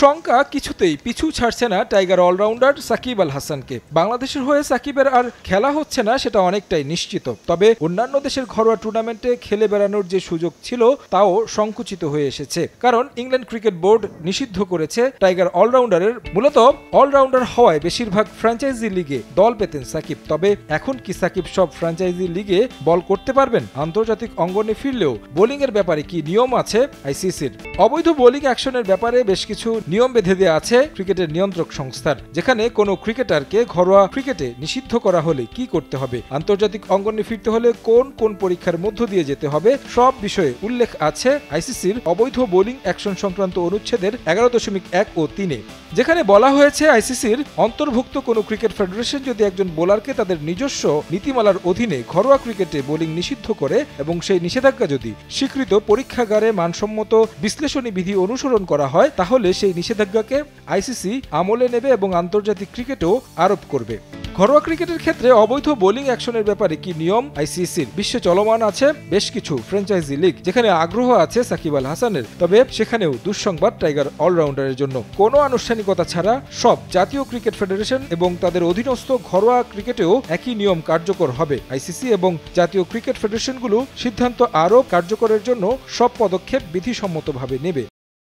শঙ্কা কিছুতেই পিছু ছাড়ছে না টাইগার অলরাউন্ডার সাকিব আল হাসানকে। বাংলাদেশের হয়ে সাকিবের আর খেলা হচ্ছে না সেটা অনেকটাই নিশ্চিত। তবে অন্যান্য দেশের ঘরোয়া টুর্নামেন্টে খেলে বেড়ানোর যে সুযোগ ছিল তাও সংকুচিত হয়ে এসেছে, কারণ ইংল্যান্ড ক্রিকেট বোর্ড নিষিদ্ধ করেছে টাইগার অলরাউন্ডারের। মূলত অলরাউন্ডার হওয়ায় বেশিরভাগ ফ্র্যাঞ্চাইজি লিগে দল পেতেন সাকিব। তবে এখন কি সাকিব সব ফ্র্যাঞ্চাইজি লিগে বল করতে পারবেন? আন্তর্জাতিক অঙ্গনে ফিরলেও বোলিংয়ের ব্যাপারে কি নিয়ম আছে আইসিসির? অবৈধ বোলিং অ্যাকশনের ব্যাপারে বেশ কিছু নিয়ম বেঁধে দেওয়া আছে ক্রিকেটের নিয়ন্ত্রক সংস্থার, যেখানে কোনো ক্রিকেটারকে ঘরোয়া ক্রিকেটে নিষিদ্ধ করা হলে কি করতে হবে, আন্তর্জাতিক অঙ্গনে ফিরতে হলে কোন কোন পরীক্ষার মধ্য দিয়ে যেতে হবে, সব বিষয়ে উল্লেখ আছে আইসিসির অবৈধ বোলিং অ্যাকশন সংক্রান্ত অনুচ্ছেদের 11.1 ও 3-এ, যেখানে বলা হয়েছে আইসিসির অন্তর্ভুক্ত কোনো ক্রিকেট ফেডারেশন যদি একজন বোলারকে তাদের নিজস্ব নীতিমালার অধীনে ঘরোয়া ক্রিকেটে বোলিং নিষিদ্ধ করে এবং সেই নিষেধাজ্ঞা যদি স্বীকৃত পরীক্ষাগারে মানসম্মত বিশ্লেষণী বিধি অনুসরণ করা হয়, তাহলে সেই নিষেধাজ্ঞাকে আইসিসি আমলে নেবে এবং আন্তর্জাতিক ক্রিকেটেও আরোপ করবে। ঘরোয়া ক্রিকেটের ক্ষেত্রে অবৈধ বোলিং অ্যাকশনের ব্যাপারে কি নিয়ম আইসিসির? বিশ্বে চলমান আছে বেশ কিছু ফ্র্যাঞ্চাইজি লিগ, যেখানে আগ্রহ আছে সাকিব আল হাসানের। তবে সেখানেও দুঃসংবাদ টাইগার অলরাউন্ডারের জন্য। কোনো আনুষ্ঠানিকতা ছাড়া সব জাতীয় ক্রিকেট ফেডারেশন এবং তাদের অধীনস্থ ঘরোয়া ক্রিকেটেও একই নিয়ম কার্যকর হবে। আইসিসি এবং জাতীয় ক্রিকেট ফেডারেশনগুলো সিদ্ধান্ত আরও কার্যকরের জন্য সব পদক্ষেপ বিধিসম্মতভাবে নেবে।